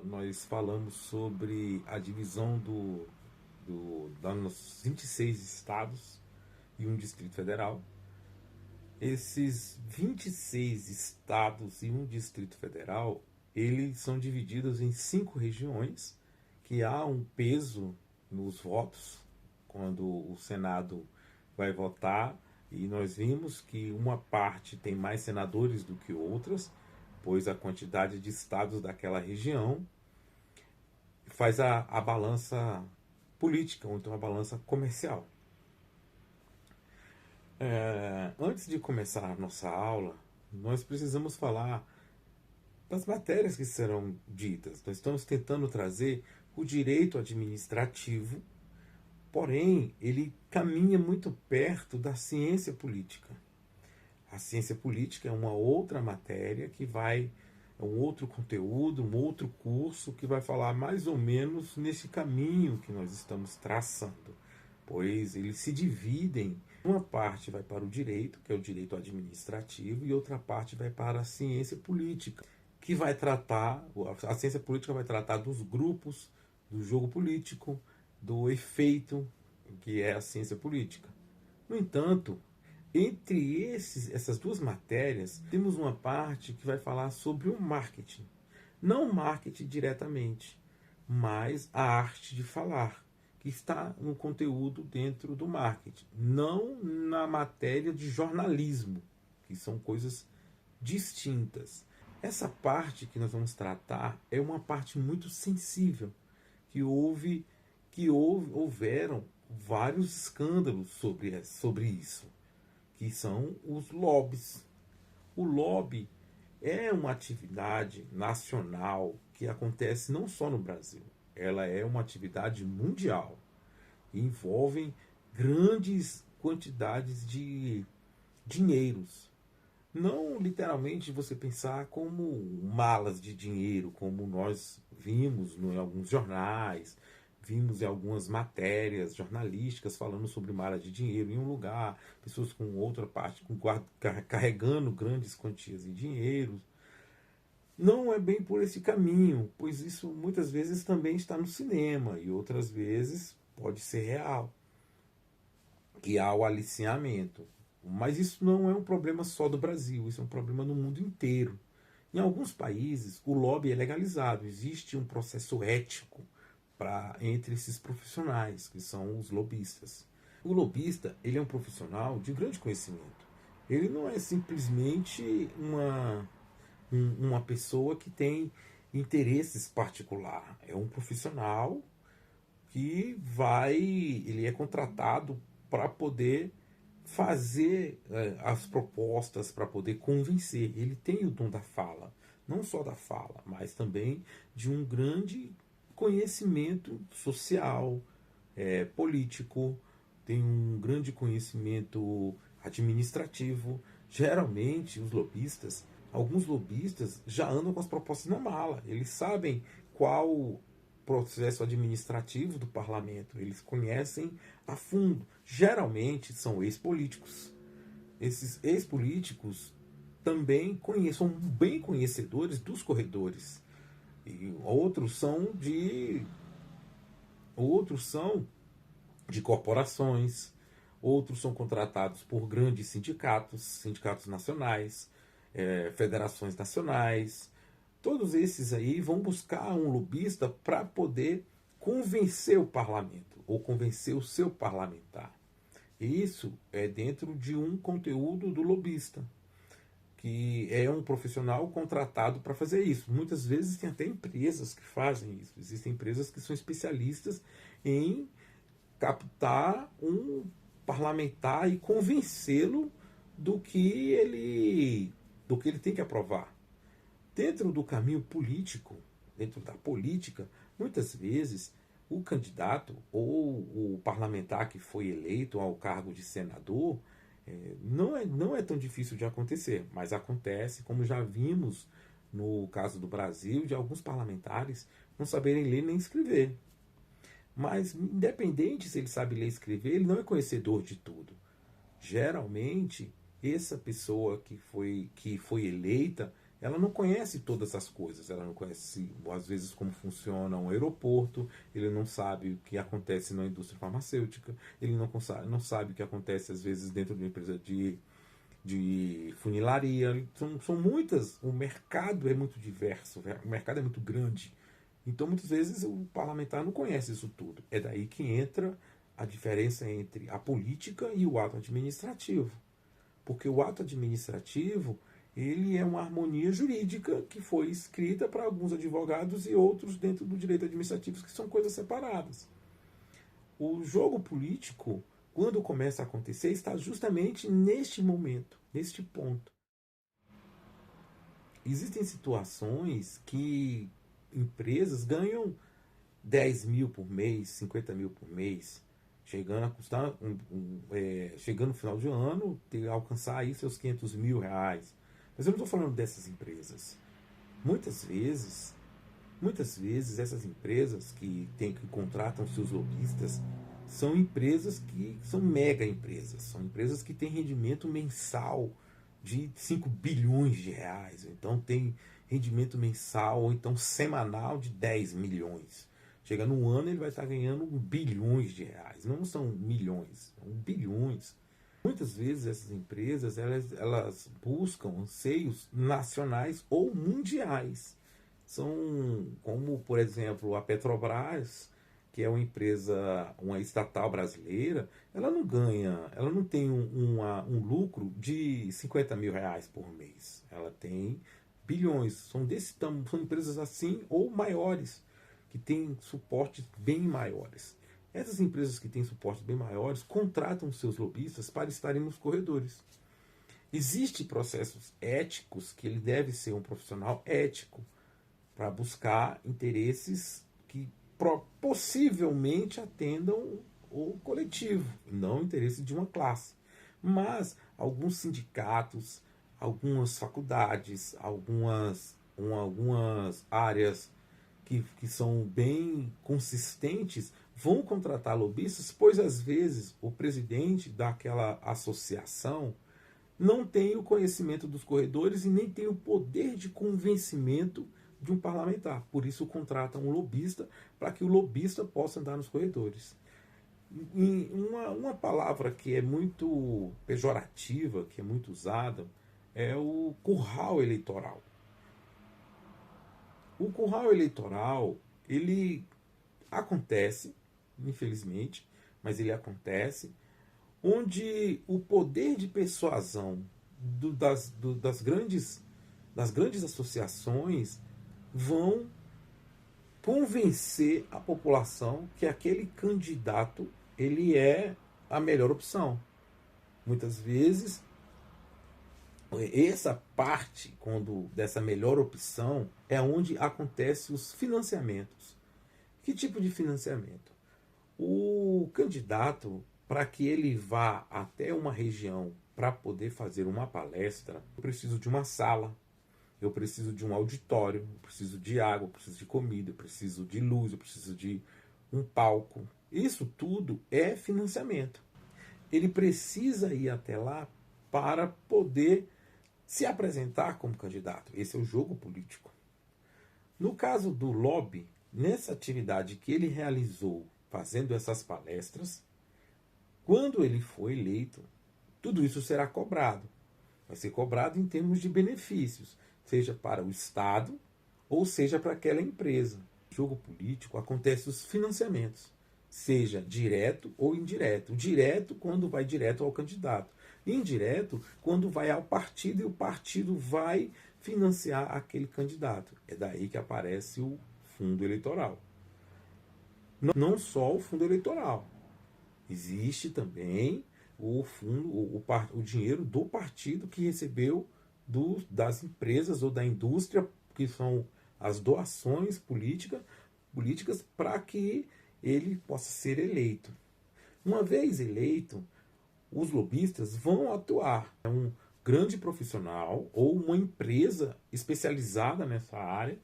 nós falamos sobre a divisão dos 26 estados e um Distrito Federal. Esses 26 estados e um Distrito Federal, eles são divididos em 5 regiões, que há um peso nos votos, quando o Senado vai votar, e nós vimos que uma parte tem mais senadores do que outras, pois a quantidade de estados daquela região faz a balança política, ou então a balança comercial. Antes de começar a nossa aula, nós precisamos falar das matérias que serão ditas. Nós estamos tentando trazer o direito administrativo, porém, ele caminha muito perto da ciência política. A ciência política é uma outra matéria que vai, é um outro conteúdo, um outro curso que vai falar mais ou menos nesse caminho que nós estamos traçando, pois eles se dividem. Uma parte vai para o direito, que é o direito administrativo, e outra parte vai para a ciência política, que vai tratar, a ciência política vai tratar dos grupos, do jogo político, do efeito, que é a ciência política. No entanto, entre essas duas matérias, temos uma parte que vai falar sobre o marketing. Não o marketing diretamente, mas a arte de falar, que está no conteúdo dentro do marketing, não na matéria de jornalismo, que são coisas distintas. Essa parte que nós vamos tratar é uma parte muito sensível, que houveram vários escândalos sobre isso, que são os lobbies. O lobby é uma atividade nacional que acontece não só no Brasil, ela é uma atividade mundial e envolve grandes quantidades de dinheiros. Não literalmente você pensar como malas de dinheiro, como nós vimos em alguns jornais, vimos em algumas matérias jornalísticas falando sobre mala de dinheiro em um lugar, pessoas com outra parte carregando grandes quantias de dinheiro. Não é bem por esse caminho, pois isso muitas vezes também está no cinema e outras vezes pode ser real, que há o aliciamento. Mas isso não é um problema só do Brasil, isso é um problema no mundo inteiro. Em alguns países, o lobby é legalizado, existe um processo ético entre esses profissionais, que são os lobistas. O lobista, ele é um profissional de grande conhecimento. Ele não é simplesmente uma pessoa que tem interesses particulares. É um profissional que ele é contratado para poder fazer as propostas, para poder convencer. Ele tem o dom da fala, não só da fala, mas também de um grande conhecimento social, político, tem um grande conhecimento administrativo. Geralmente, alguns lobistas já andam com as propostas na mala. Eles sabem qual processo administrativo do parlamento, eles conhecem a fundo. Geralmente são ex-políticos. Esses ex-políticos também são bem conhecedores dos corredores. E outros são de corporações, outros são contratados por grandes sindicatos nacionais, federações nacionais. Todos esses aí vão buscar um lobista para poder convencer o parlamento ou convencer o seu parlamentar. Isso é dentro de um conteúdo do lobista, que é um profissional contratado para fazer isso. Muitas vezes tem até empresas que fazem isso. Existem empresas que são especialistas em captar um parlamentar e convencê-lo do que ele tem que aprovar. Dentro do caminho político, dentro da política, muitas vezes o candidato ou o parlamentar que foi eleito ao cargo de senador não é tão difícil de acontecer, mas acontece, como já vimos no caso do Brasil, de alguns parlamentares não saberem ler nem escrever. Mas, independente se ele sabe ler e escrever, ele não é conhecedor de tudo. Geralmente, essa pessoa que foi eleita, ela não conhece todas as coisas, ela não conhece, às vezes, como funciona um aeroporto, ele não sabe o que acontece na indústria farmacêutica, ele não sabe o que acontece, às vezes, dentro de uma empresa de funilaria. São muitas, o mercado é muito diverso, o mercado é muito grande. Então, muitas vezes, o parlamentar não conhece isso tudo. É daí que entra a diferença entre a política e o ato administrativo. Porque o ato administrativo, ele é uma harmonia jurídica que foi escrita para alguns advogados e outros dentro do direito administrativo, que são coisas separadas. O jogo político, quando começa a acontecer, está justamente neste momento, neste ponto. Existem situações que empresas ganham 10 mil por mês, 50 mil por mês, chegando a custar, chegando no final de ano, alcançar aí seus 500 mil reais. Mas eu não estou falando dessas empresas. Muitas vezes, muitas vezes essas empresas que contratam seus lobistas são empresas que são mega empresas, são empresas que têm rendimento mensal de 5 bilhões de reais, então tem rendimento mensal ou então semanal de 10 milhões. Chega no ano, ele vai estar ganhando bilhões de reais. Não são milhões, são bilhões. Muitas vezes essas empresas elas buscam anseios nacionais ou mundiais. São como, por exemplo, a Petrobras, que é uma empresa, uma estatal brasileira, ela não tem um lucro de 50 mil reais por mês. Ela tem bilhões. São empresas assim ou maiores, que têm suportes bem maiores. Essas empresas que têm suportes bem maiores contratam seus lobistas para estarem nos corredores. Existem processos éticos que ele deve ser um profissional ético para buscar interesses que possivelmente atendam o coletivo, não o interesse de uma classe. Mas alguns sindicatos, algumas faculdades, algumas áreas que são bem consistentes vão contratar lobistas, pois às vezes o presidente daquela associação não tem o conhecimento dos corredores e nem tem o poder de convencimento de um parlamentar. Por isso contrata um lobista para que o lobista possa andar nos corredores. E uma palavra que é muito pejorativa, que é muito usada, é o curral eleitoral. O curral eleitoral, ele acontece, infelizmente, mas ele acontece, onde o poder de persuasão das grandes associações vão convencer a população que aquele candidato ele é a melhor opção. Muitas vezes essa parte dessa melhor opção é onde acontecem os financiamentos. Que tipo de financiamento? O candidato, para que ele vá até uma região para poder fazer uma palestra, eu preciso de uma sala, eu preciso de um auditório, eu preciso de água, eu preciso de comida, eu preciso de luz, eu preciso de um palco. Isso tudo é financiamento. Ele precisa ir até lá para poder se apresentar como candidato. Esse é o jogo político. No caso do lobby, nessa atividade que ele realizou fazendo essas palestras, quando ele for eleito, tudo isso será cobrado. Vai ser cobrado em termos de benefícios, seja para o Estado ou seja para aquela empresa. No jogo político acontecem os financiamentos, seja direto ou indireto. O direto, quando vai direto ao candidato. Indireto, quando vai ao partido e o partido vai financiar aquele candidato. É daí que aparece o fundo eleitoral. Não só o fundo eleitoral. Existe também o fundo, o dinheiro do partido que recebeu das empresas ou da indústria, que são as doações políticas para que ele possa ser eleito. Uma vez eleito, os lobistas vão atuar. É um grande profissional ou uma empresa especializada nessa área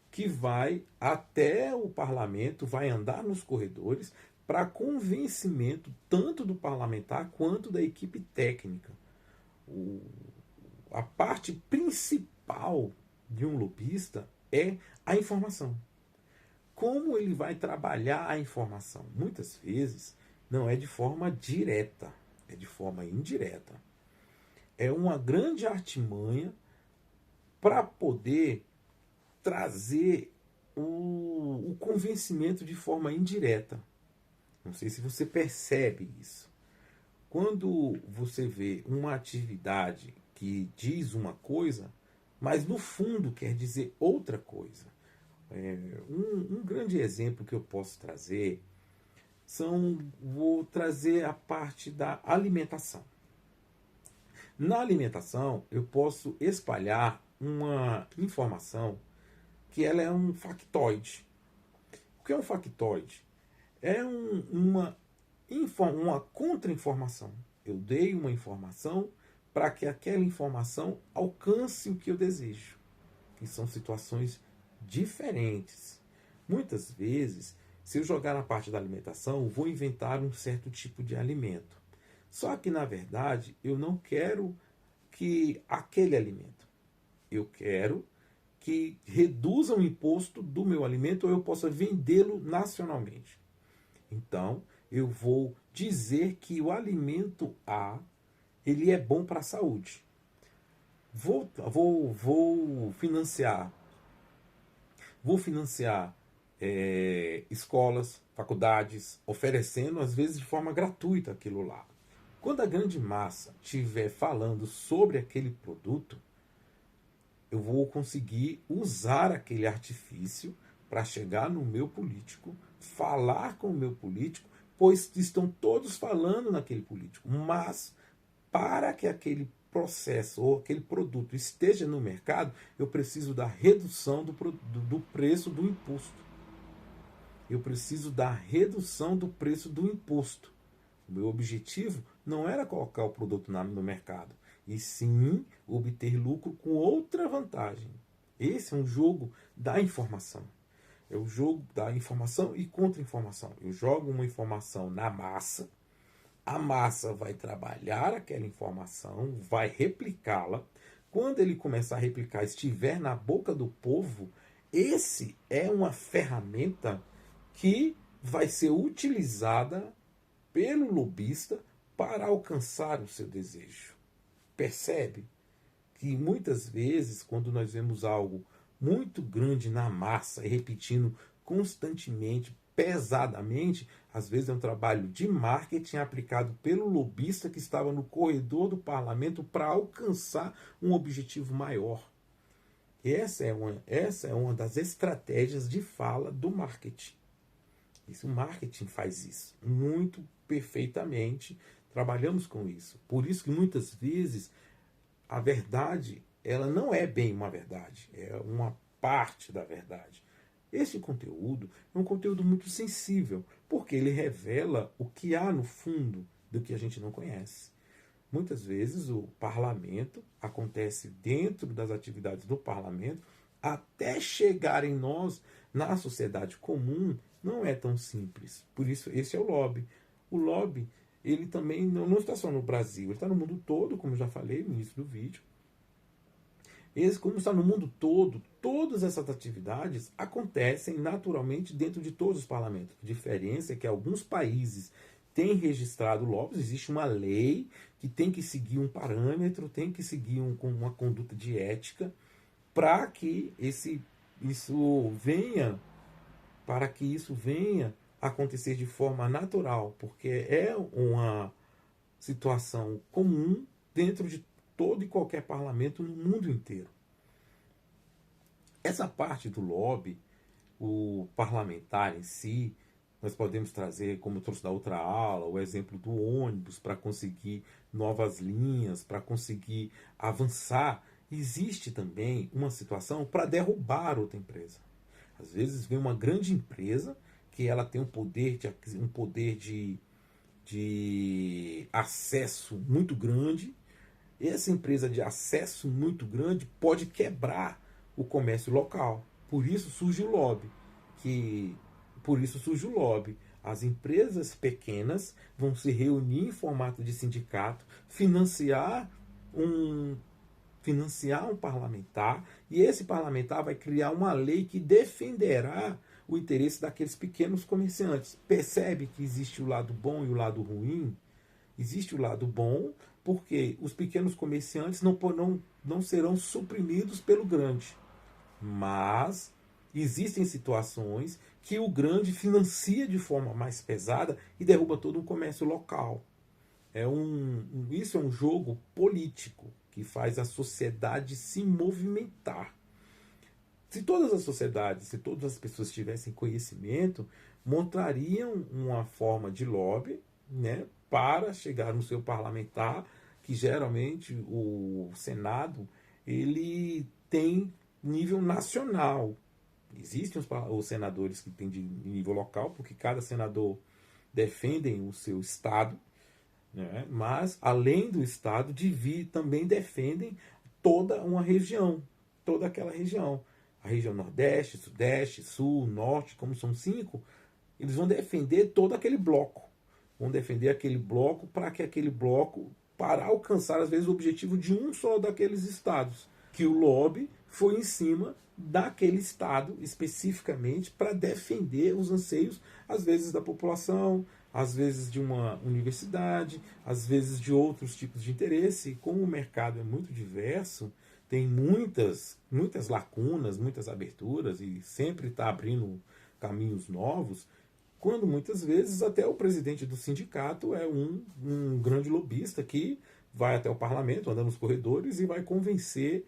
que vai até o parlamento, vai andar nos corredores para convencimento tanto do parlamentar quanto da equipe técnica. A parte principal de um lobista é a informação. Como ele vai trabalhar a informação? Muitas vezes não é de forma direta, é de forma indireta. É uma grande artimanha para poder trazer o convencimento de forma indireta. Não sei se você percebe isso. Quando você vê uma atividade que diz uma coisa, mas no fundo quer dizer outra coisa. Um grande exemplo que eu posso trazer vou trazer a parte da alimentação. Na alimentação, eu posso espalhar uma informação que ela é um factoide. O que é um factoide? É uma contra-informação. Eu dei uma informação para que aquela informação alcance o que eu desejo. Que são situações diferentes. Muitas vezes, se eu jogar na parte da alimentação, eu vou inventar um certo tipo de alimento. Só que, na verdade, eu não quero que aquele alimento. Eu quero que reduza o imposto do meu alimento ou eu possa vendê-lo nacionalmente. Então, eu vou dizer que o alimento A ele é bom para a saúde. Vou financiar escolas, faculdades, oferecendo às vezes de forma gratuita aquilo lá. Quando a grande massa estiver falando sobre aquele produto, eu vou conseguir usar aquele artifício para chegar no meu político, falar com o meu político, pois estão todos falando naquele político. Mas, para que aquele processo ou aquele produto esteja no mercado, eu preciso da redução do preço do imposto. Eu preciso da redução do preço do imposto. O meu objetivo não era colocar o produto no mercado, e sim obter lucro com outra vantagem. Esse é um jogo da informação. É o jogo da informação e contra-informação. Eu jogo uma informação na massa, a massa vai trabalhar aquela informação, vai replicá-la. Quando ele começar a replicar, estiver na boca do povo, esse é uma ferramenta que vai ser utilizada pelo lobista para alcançar o seu desejo. Percebe que muitas vezes, quando nós vemos algo muito grande na massa e repetindo constantemente, pesadamente, às vezes é um trabalho de marketing aplicado pelo lobista que estava no corredor do parlamento para alcançar um objetivo maior. Essa é uma das estratégias de fala do marketing. O marketing faz isso muito perfeitamente. Trabalhamos com isso. Por isso que muitas vezes a verdade ela não é bem uma verdade, é uma parte da verdade. Esse conteúdo é um conteúdo muito sensível, porque ele revela o que há no fundo do que a gente não conhece. Muitas vezes o parlamento acontece dentro das atividades do parlamento, até chegar em nós, na sociedade comum, não é tão simples. Por isso, esse é o lobby. O lobby, ele também não está só no Brasil, ele está no mundo todo, como eu já falei no início do vídeo. Como está no mundo todo, todas essas atividades acontecem naturalmente dentro de todos os parlamentos. A diferença é que alguns países têm registrado lobbies, existe uma lei que tem que seguir um parâmetro, tem que seguir uma conduta de ética para que isso venha acontecer de forma natural, porque é uma situação comum dentro de todo e qualquer parlamento no mundo inteiro. Essa parte do lobby, o parlamentar em si, nós podemos trazer, como eu trouxe da outra aula, o exemplo do ônibus para conseguir novas linhas, para conseguir avançar. Existe também uma situação para derrubar outra empresa. Às vezes vem uma grande empresa que ela tem um poder de acesso muito grande. Essa empresa de acesso muito grande pode quebrar o comércio local. Por isso surge o lobby. As empresas pequenas vão se reunir em formato de sindicato, financiar financiar um parlamentar, e esse parlamentar vai criar uma lei que defenderá o interesse daqueles pequenos comerciantes. Percebe que existe o lado bom e o lado ruim? Existe o lado bom porque os pequenos comerciantes não serão suprimidos pelo grande. Mas existem situações que o grande financia de forma mais pesada e derruba todo um comércio local. Isso é um jogo político que faz a sociedade se movimentar. Se todas as sociedades, se todas as pessoas tivessem conhecimento, montariam uma forma de lobby, né, para chegar no seu parlamentar, que geralmente o Senado ele tem nível nacional. Existem os senadores que têm de nível local, porque cada senador defendem o seu estado, né? Mas, além do estado, também defendem toda uma região, toda aquela região. A região Nordeste, Sudeste, Sul, Norte, como são 5, eles vão defender todo aquele bloco. Vão defender aquele bloco para que aquele bloco, para alcançar, às vezes, o objetivo de um só daqueles estados. Que o lobby foi em cima daquele estado especificamente para defender os anseios, às vezes da população, às vezes de uma universidade, às vezes de outros tipos de interesse. E como o mercado é muito diverso, tem muitas lacunas, muitas aberturas e sempre está abrindo caminhos novos, quando muitas vezes até o presidente do sindicato é um grande lobista que vai até o parlamento, anda nos corredores e vai convencer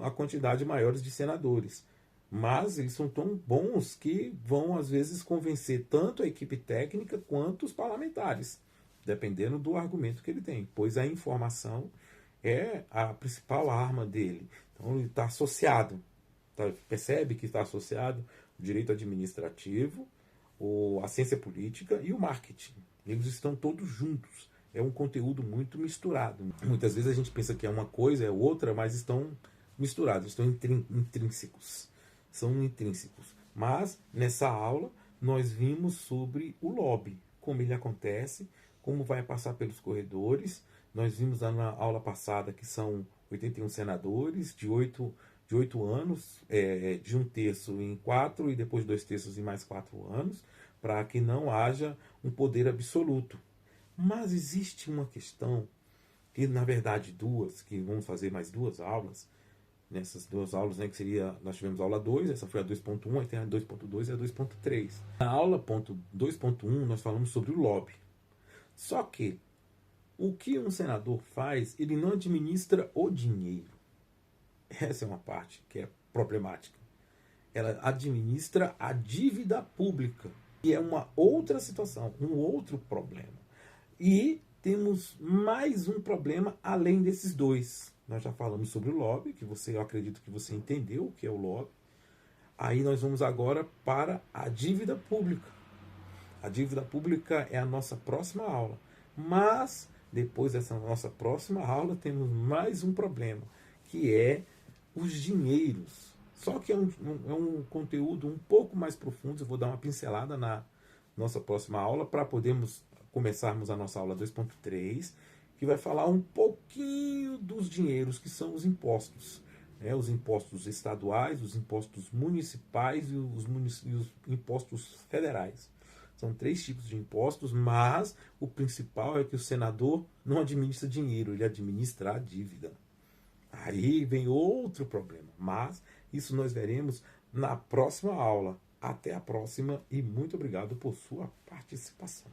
a quantidade maiores de senadores. Mas eles são tão bons que vão, às vezes, convencer tanto a equipe técnica quanto os parlamentares, dependendo do argumento que ele tem, pois a informação é a principal arma dele. Então ele está associado, percebe que está associado o direito administrativo, a ciência política e o marketing. Eles estão todos juntos. É um conteúdo muito misturado. Muitas vezes a gente pensa que é uma coisa, é outra, mas estão misturados, estão intrínsecos. São intrínsecos. Mas, nessa aula, nós vimos sobre o lobby, como ele acontece, como vai passar pelos corredores. Nós vimos na aula passada que são 81 senadores, de 8 anos, de 1/3 em 4 e depois 2/3 em mais 4 anos, para que não haja um poder absoluto. Mas existe uma questão, que na verdade que vamos fazer mais 2 aulas, nessas 2 aulas, né, que seria, nós tivemos a aula 2, essa foi a 2.1, aí tem a 2.2 e a 2.3. Na aula 2.1 nós falamos sobre o lobby. Só que o que um senador faz, ele não administra o dinheiro. Essa é uma parte que é problemática. Ela administra a dívida pública, que é uma outra situação, um outro problema. E temos mais um problema além desses 2. Nós já falamos sobre o lobby, que eu acredito que você entendeu o que é o lobby. Aí nós vamos agora para a dívida pública. A dívida pública é a nossa próxima aula. Mas, depois dessa nossa próxima aula, temos mais um problema, que é os dinheiros. Só que é um conteúdo um pouco mais profundo. Eu vou dar uma pincelada na nossa próxima aula para podermos começarmos a nossa aula 2.3, que vai falar um pouquinho dos dinheiros, que são os impostos. Os impostos estaduais, os impostos municipais e os impostos federais. São 3 tipos de impostos, mas o principal é que o senador não administra dinheiro, ele administra a dívida. Aí vem outro problema, mas isso nós veremos na próxima aula. Até a próxima e muito obrigado por sua participação.